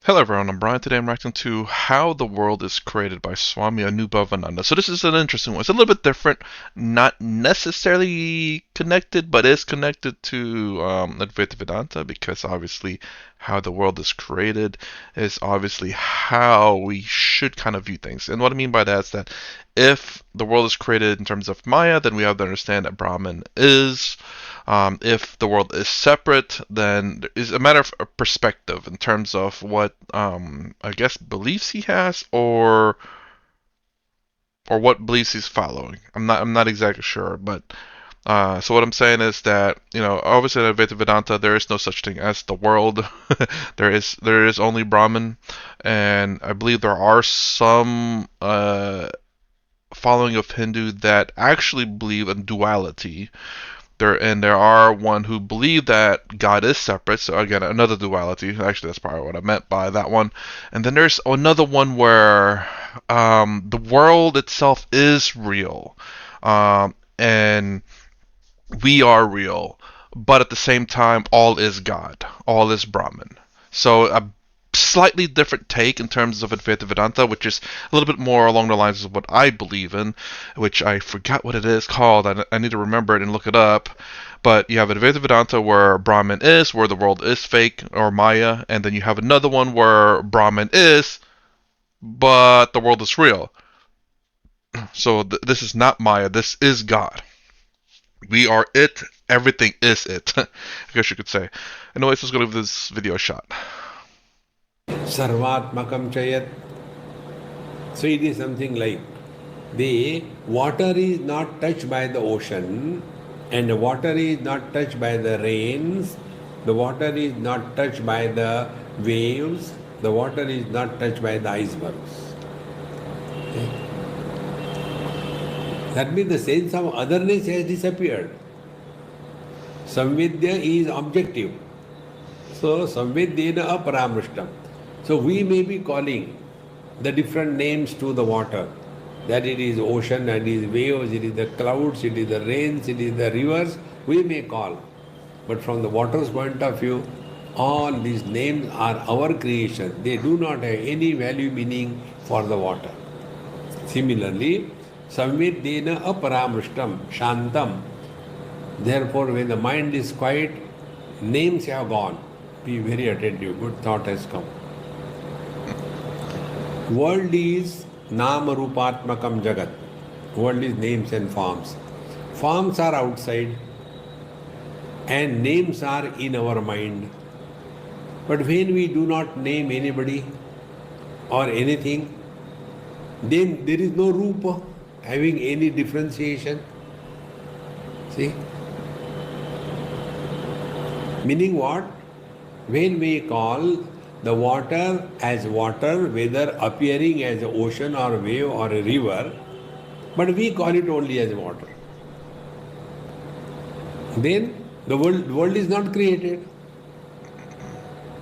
Hello everyone, I'm Brian. Today I'm reacting to How the World is Created by Swami Anubhavananda. So this is an interesting one. It's a little bit different, not necessarily connected, but is connected to Advaita Vedanta because obviously how the world is created is obviously how we should kind of view things. And what I mean by that is that if the world is created in terms of Maya, then we have to understand that Brahman is. If the world is separate, then it's a matter of perspective in terms of what I guess beliefs he has or what beliefs he's following. I'm not exactly sure, but so what I'm saying is that obviously in Advaita Vedanta there is no such thing as the world. there is only Brahman, and I believe there are some following of Hindu that actually believe in duality. There are one who believe that God is separate. So again, another duality. Actually, that's probably what I meant by that one. And then there's another one where the world itself is real, and we are real, but at the same time, all is God, all is Brahman. So a slightly different take in terms of Advaita Vedanta, which is a little bit more along the lines of what I believe in, which I forgot what it is called. I need to remember it and look it up. But you have Advaita Vedanta where Brahman is, where the world is fake or Maya, and then you have another one where Brahman is, but the world is real. So this is not Maya, this is God. We are it, everything is it. I guess you could say. Anyways, let's go give this video a shot. Sarvatmakam Chayat. So it is something like the water is not touched by the ocean, and the water is not touched by the rains, the water is not touched by the waves, the water is not touched by the icebergs. Okay? That means the sense of otherness has disappeared. Samvidya is objective. So, samvidyena aparamrishtam. So, we may be calling the different names to the water. That it is ocean, it is waves, it is the clouds, it is the rains, it is the rivers, we may call. But from the water's point of view, all these names are our creation. They do not have any value meaning for the water. Similarly, samvidyena aparamrishtam, shantam. Therefore, when the mind is quiet, names have gone. Be very attentive. Good thought has come. World is Nama Rupatmakam Jagat. World is names and forms. Forms are outside and names are in our mind. But when we do not name anybody or anything, then there is no rupa having any differentiation. See? Meaning what? When we call the water as water, whether appearing as an ocean or a wave or a river, but we call it only as water. Then the world is not created.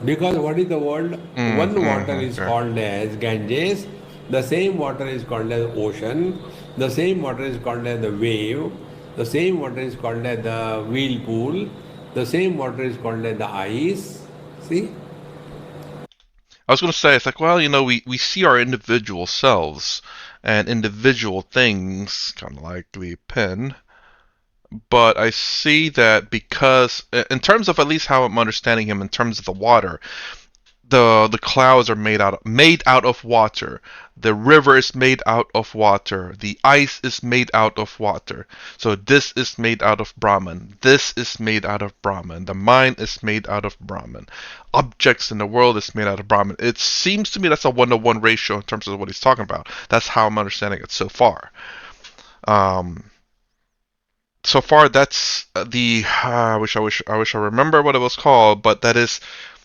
Because what is the world? One water is Okay. called as Ganges, the same water is called as ocean, the same water is called as the wave, the same water is called as the whirlpool, the same water is called as the ice. See? I was going to say, it's like, well, we see our individual selves and individual things, kind of like the pen, but I see that because, in terms of at least how I'm understanding him, in terms of the water, the clouds are made out of water. The river is made out of water. The ice is made out of water. So this is made out of Brahman. This is made out of Brahman. The mind is made out of Brahman. Objects in the world is made out of Brahman. It seems to me that's a 1-to-1 ratio in terms of what he's talking about. That's how I'm understanding it so far. Um, so far, that's I wish I remember what it was called, but that is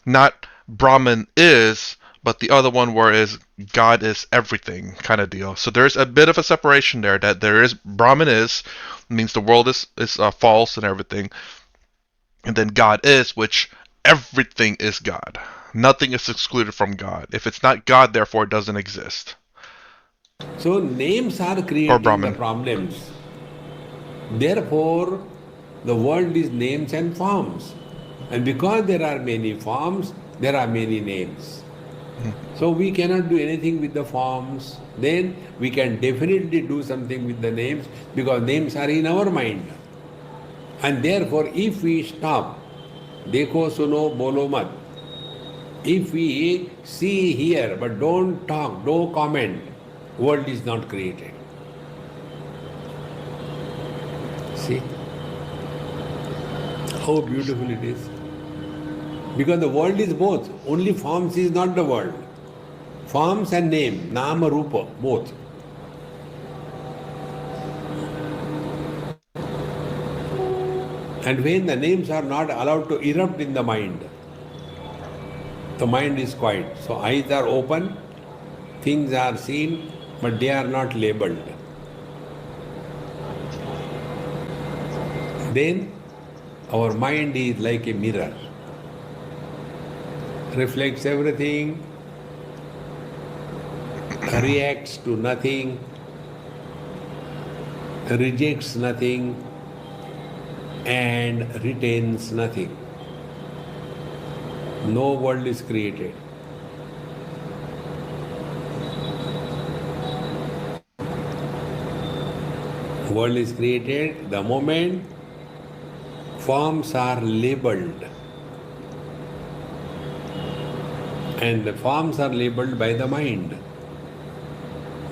not Brahman is, but the other one where is God is everything kind of deal. So there's a bit of a separation there. That there is Brahman is means the world is false and everything, and then God is, which everything is God. Nothing is excluded from God. If it's not God, therefore it doesn't exist. So names are Or creating the Brahman. problems. Therefore, the world is names and forms. And because there are many forms, there are many names. So we cannot do anything with the forms. Then we can definitely do something with the names because names are in our mind. And therefore, if we stop, देखो सुनो बोलो मत, if we see here but don't talk, don't comment, world is not created. See how beautiful it is. Because the world is both. Only forms is not the world. Forms and name, nama rupa, both. And when the names are not allowed to erupt in the mind is quiet. So eyes are open, things are seen, but they are not labeled. Then our mind is like a mirror, reflects everything, reacts to nothing, rejects nothing, and retains nothing. No world is created. World is created the moment forms are labeled. And the forms are labeled by the mind.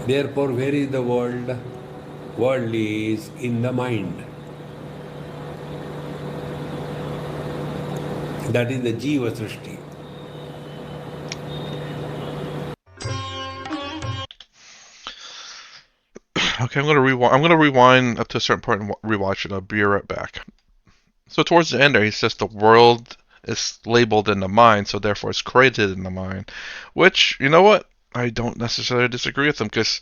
Therefore, where is the world? World is in the mind. That is the Jiva Srishti. Okay, I'm gonna rewind. I'm gonna rewind up to a certain point and rewatch it. I'll be right back. So towards the end there, he says the world is labeled in the mind, so therefore it's created in the mind. Which, you know what? I don't necessarily disagree with him because,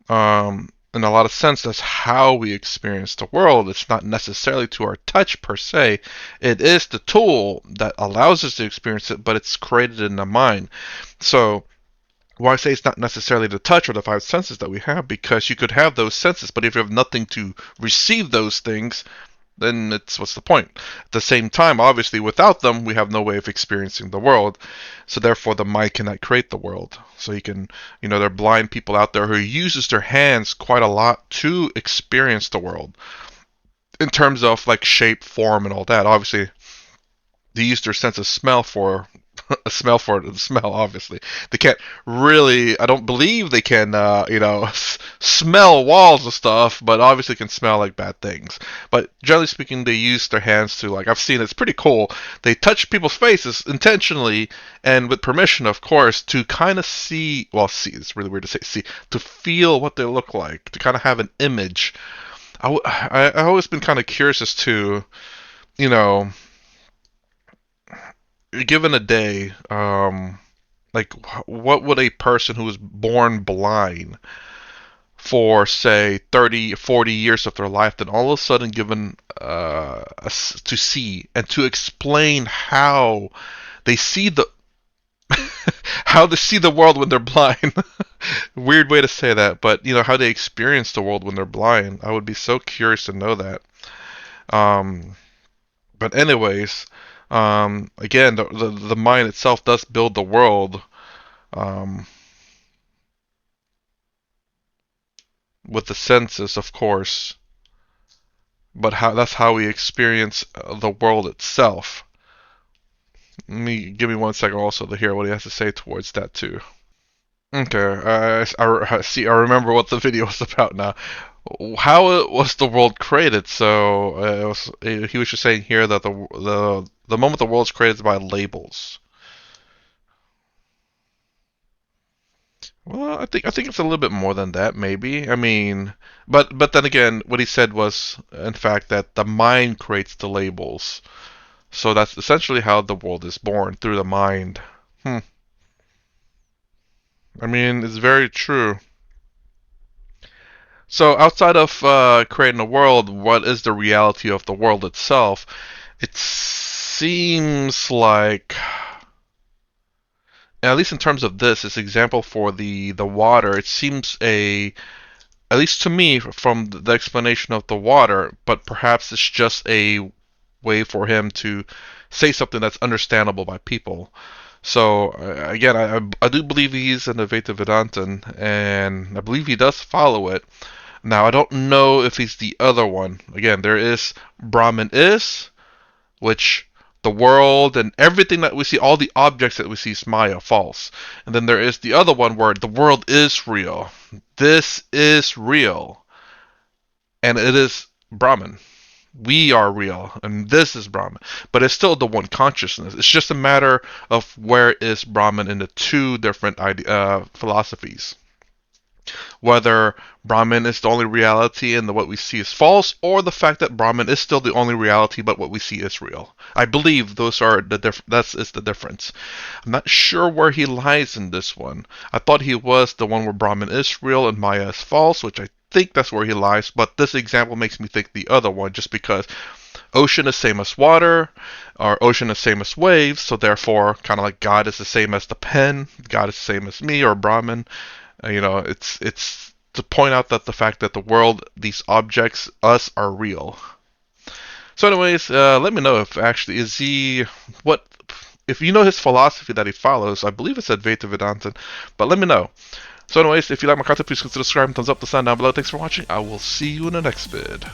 in a lot of sense, that's how we experience the world. It's not necessarily to our touch per se. It is the tool that allows us to experience it, but it's created in the mind. So why I say it's not necessarily the touch or the five senses that we have, because you could have those senses, but if you have nothing to receive those things, then it's what's the point? At the same time, obviously, without them, we have no way of experiencing the world. So therefore, the mind cannot create the world. So you can, there are blind people out there who uses their hands quite a lot to experience the world in terms of like shape, form, and all that. Obviously, they use their sense of smell for a smell for the smell. Obviously, they can't really. I don't believe they can. Smell walls and stuff, but obviously can smell like bad things. But generally speaking, they use their hands to like. I've seen it's pretty cool. They touch people's faces intentionally and with permission, of course, to kind of see. Well, see. It's really weird to say see. To feel what they look like. To kind of have an image. I've always been kind of curious as to you know given a day, like what would a person who was born blind for say 30, 40 years of their life then all of a sudden given to see and to explain how they see the how they see the world when they're blind. Weird way to say that, but how they experience the world when they're blind. I would be so curious to know that. Um, but anyways, again, the mind itself does build the world, um, with the senses, of course. But that's how we experience the world itself. Give me 1 second also to hear what he has to say towards that too. Okay, I see. I remember what the video was about now. How was the world created? So he was just saying here that the moment the world's created is by labels. Well, I think it's a little bit more than that, maybe. I mean, but then again, what he said was, in fact, that the mind creates the labels. So that's essentially how the world is born, through the mind. Hmm. I mean, it's very true. So outside of creating a world, what is the reality of the world itself? It seems like, at least in terms of this example for the water, it seems at least to me, from the explanation of the water, but perhaps it's just a way for him to say something that's understandable by people. So again, I do believe he's an Advaita Vedantin, and I believe he does follow it. Now I don't know if he's the other one. Again, there is Brahman is, which the world and everything that we see, all the objects that we see is Maya, false. And then there is the other one where the world is real. This is real, and it is Brahman. We are real, and this is Brahman. But it's still the one consciousness. It's just a matter of where is Brahman in the two different philosophies. Whether Brahman is the only reality and what we see is false, or the fact that Brahman is still the only reality but what we see is real. I believe those are that's is the difference. I'm not sure where he lies in this one. I thought he was the one where Brahman is real and Maya is false, which I think that's where he lies, but this example makes me think the other one just because ocean is same as water, or ocean is same as waves, so therefore kind of like God is the same as the pen, God is the same as me or Brahman. It's to point out that the fact that the world, these objects, us are real. So, anyways, let me know if actually is he what if you know his philosophy that he follows. I believe it's Advaita Vedanta, but let me know. So, anyways, if you like my content, please consider subscribing, thumbs up, the sign down below. Thanks for watching. I will see you in the next vid.